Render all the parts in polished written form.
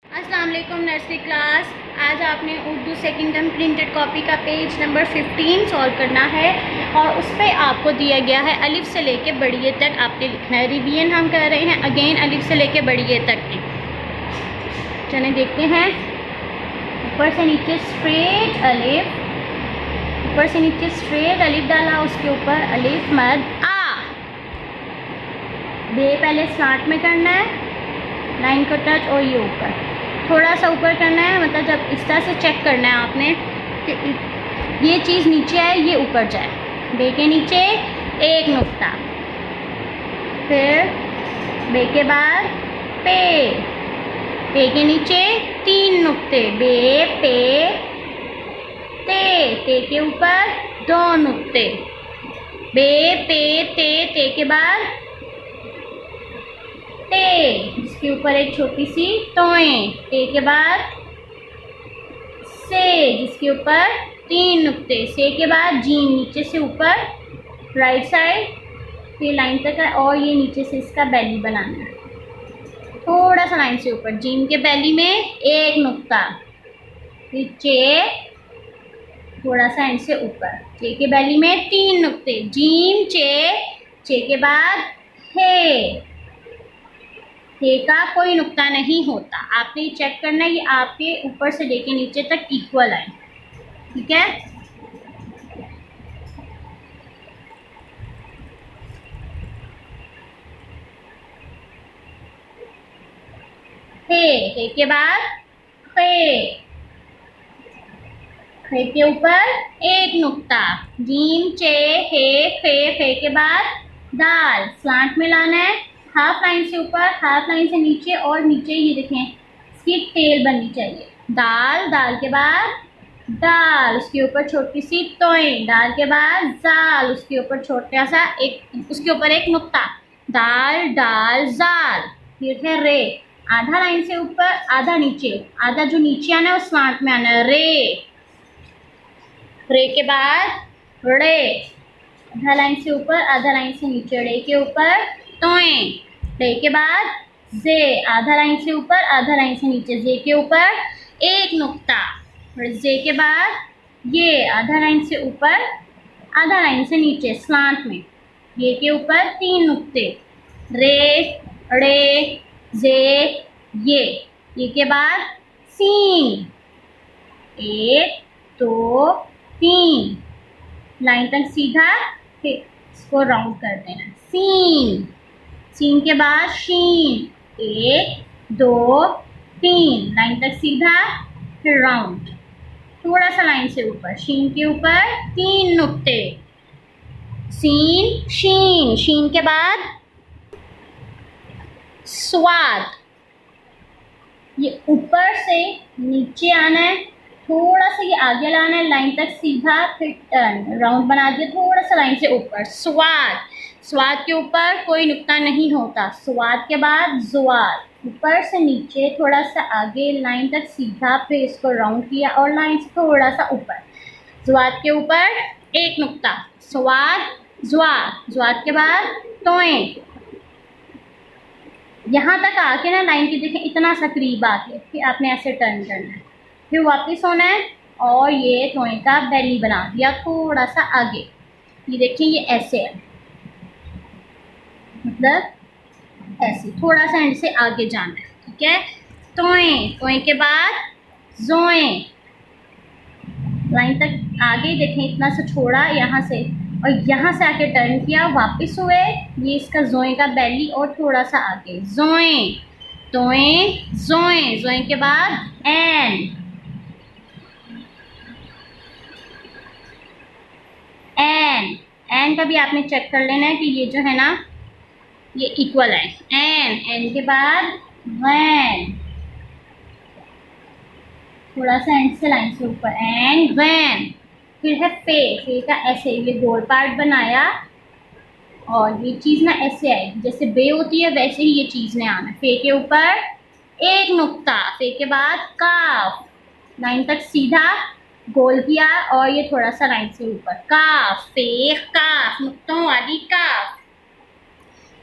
अस्सलाम वालेकुम nursery class. आज आपने Urdu second term printed copy का पेज नंबर 15 सॉल्व करना है और उस पर आपको दिया गया है अलिफ से लेके बड़ी ए तक आपने लिखना है। रिवीजन हम कर रहे हैं अगेन अलिफ से लेके बड़ी ए तक की। चलिए देखते हैं। ऊपर से नीचे स्ट्रेट अलिफ, ऊपर से नीचे स्ट्रेट अलिफ डाला, उसके ऊपर अलिफ मद आ। बे पहले स्लांट में करना है, लाइन को टच और ये ऊपर थोड़ा सा ऊपर करना है, मतलब जब इस तरह से चेक करना है आपने कि ये चीज़ नीचे आए ये ऊपर जाए। बे के नीचे एक नुक्ता, फिर बे के बाद पे, पे के नीचे 3 नुक्ते, बे पे ते के ऊपर 2 नुक्ते, बे पे ते के बाद ते, इसके ऊपर एक छोटी सी तोएं, ते के बाद से, जिसके ऊपर 3 नुक्ते, से के बाद जीम, नीचे से ऊपर राइट साइड ये लाइन तक है और ये नीचे से इसका बेली बनाना है, थोड़ा सा लाइन से ऊपर। जीम के बेली में एक नुक्ता, नीचे थोड़ा सा एंड से ऊपर, चे के बेली में 3 नुक्ते, जीम चे के बाद हे का कोई नुक्ता नहीं होता। आपने ये चेक करना है ये आपके ऊपर से लेके नीचे तक इक्वल है, ठीक है। हे के बाद खे के ऊपर एक नुक्ता, जीम चे हे फे के बाद दाल, स्लांट में लाना है, हाफ लाइन से ऊपर हाफ लाइन से नीचे और नीचे ये देखें इसकी टेल बननी चाहिए। दाल के बाद दाल, उसके ऊपर छोटी सी तोएं, दाल के बाद जाल, उसके ऊपर छोटा सा एक, उसके ऊपर एक नुक्ता, दाल डाल जाल, फिर है रे, आधा लाइन से ऊपर आधा नीचे, आधा जो नीचे आना है वो स्लांट में आना है, रे के बाद रे, आधा लाइन से ऊपर आधा लाइन से नीचे, रे के ऊपर तोएं, रे के बाद जे, आधा लाइन से ऊपर आधा लाइन से नीचे, जे के ऊपर एक नुक्ता, जे के बाद ये आधा लाइन से ऊपर आधा लाइन से नीचे स्लांट में, ये के ऊपर 3 नुक्ते, रे जे ये के बाद सीन, 1 2 3 लाइन तक सीधा, फिर इसको राउंड कर देना, सीन के बाद शीन, 1 2 3 लाइन तक सीधा, फिर राउंड, थोड़ा सा लाइन से ऊपर, शीन के ऊपर 3 नुक्ते, सीन शीन के बाद स्वाद, ये ऊपर से नीचे आना है, थोड़ा सा ये आगे लाना है लाइन तक सीधा, फिर टर्न राउंड बना दिया, थोड़ा सा लाइन से ऊपर, स्वाद के ऊपर कोई नुक्ता नहीं होता, स्वाद के बाद जुआद, ऊपर से नीचे थोड़ा सा आगे लाइन तक सीधा, फिर इसको राउंड किया और लाइन से थोड़ा सा ऊपर, जुआद के ऊपर एक नुक्ता, स्वाद जुआद के बाद तोएं, यहाँ तक आके ना लाइन की देखें इतना सा करीब आके, फिर आपने ऐसे टर्न करना है, फिर वापस होना है और ये तोएं का बेली बना दिया थोड़ा सा आगे, ये देखिए ये ऐसे है, मतलब ऐसे थोड़ा सा एंड से आगे जाना है, ठीक है। तोएं के बाद जोएं, लाइन तक आगे देखें इतना सा छोड़ा यहाँ से और यहाँ से आके टर्न किया, वापस हुए, ये इसका जोएं का बेली और थोड़ा सा आगे, जोएं तोएं जोएं के बाद एन का भी आपने चेक कर लेना है कि ये जो है ना ये इक्वल है, एन के बाद वैन, थोड़ा सा एंड से लाइन से ऊपर, एंड वैन, फिर है फे का ऐसे ये गोल पार्ट बनाया और ये चीज़ ना ऐसे आएगी, जैसे बे होती है वैसे ही ये चीज़ ने आना, फे के ऊपर एक नुक्ता, फे के बाद काफ, लाइन तक सीधा गोल किया और ये थोड़ा सा लाइन से ऊपर, काफ फे काफ, नुक्तों वाली काफ,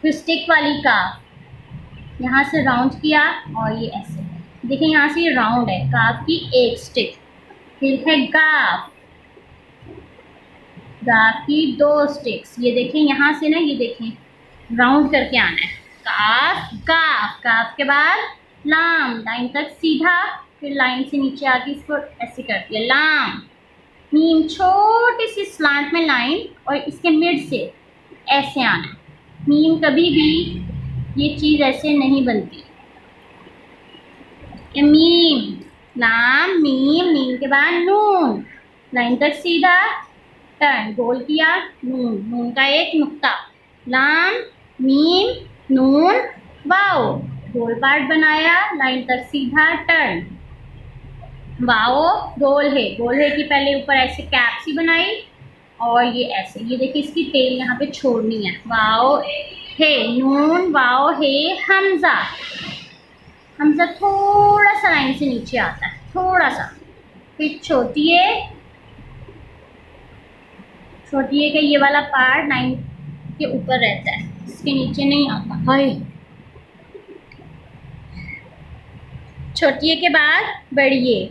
फिर स्टिक वाली काफ, यहाँ से राउंड किया और ये ऐसे, देखिए यहाँ से ये राउंड है, काफ की एक स्टिक। फिर है गाफ, गाफ की 2 स्टिक्स। ये देखें यहाँ से ना, ये देखें राउंड करके आना है। काफ गाफ, काफ के बाद लाम, लाइन तक सीधा, फिर लाइन से नीचे आके इसको ऐसे करती है लाम। मीम, छोटी सी स्लांट में लाइन और इसके मिड से ऐसे आना है। मीम कभी भी ये चीज़ ऐसे नहीं बनती। मीम, लाम मीम, मीम के बाद नून, लाइन तक सीधा, टर्न, गोल किया, नून, नून का एक नुक्ता, लाम मीम नून वाओ, गोल पार्ट बनाया, लाइन तक सीधा, टर्न, वाओ गोल है। गोल है कि पहले ऊपर ऐसे कैप सी बनाई और ये ऐसे, ये देखिए इसकी टेल यहाँ पे छोड़नी है। वाओ है, नून वाओ है, हमजा, हमजा थोड़ा सा लाइन से नीचे आता है, थोड़ा सा। फिर छोटी है, छोटी है का ये वाला पार्ट लाइन के ऊपर रहता है, इसके नीचे नहीं आता। हाय, छोटी है के बाद बड़ी है,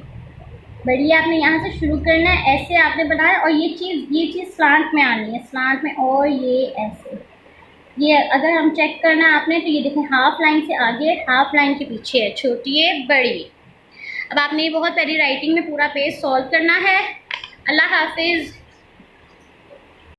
बड़ी आपने यहाँ से शुरू करना है, ऐसे आपने बनाया और ये चीज़ स्लांट में आनी है, स्लांट में, और ये ऐसे। ये अगर हम चेक करना है आपने तो ये देखें हाफ लाइन से आगे, हाफ लाइन के पीछे है, छोटी है बड़ी। अब आपने ये बहुत प्यारी राइटिंग में पूरा पेज सॉल्व करना है। अल्लाह हाफिज़।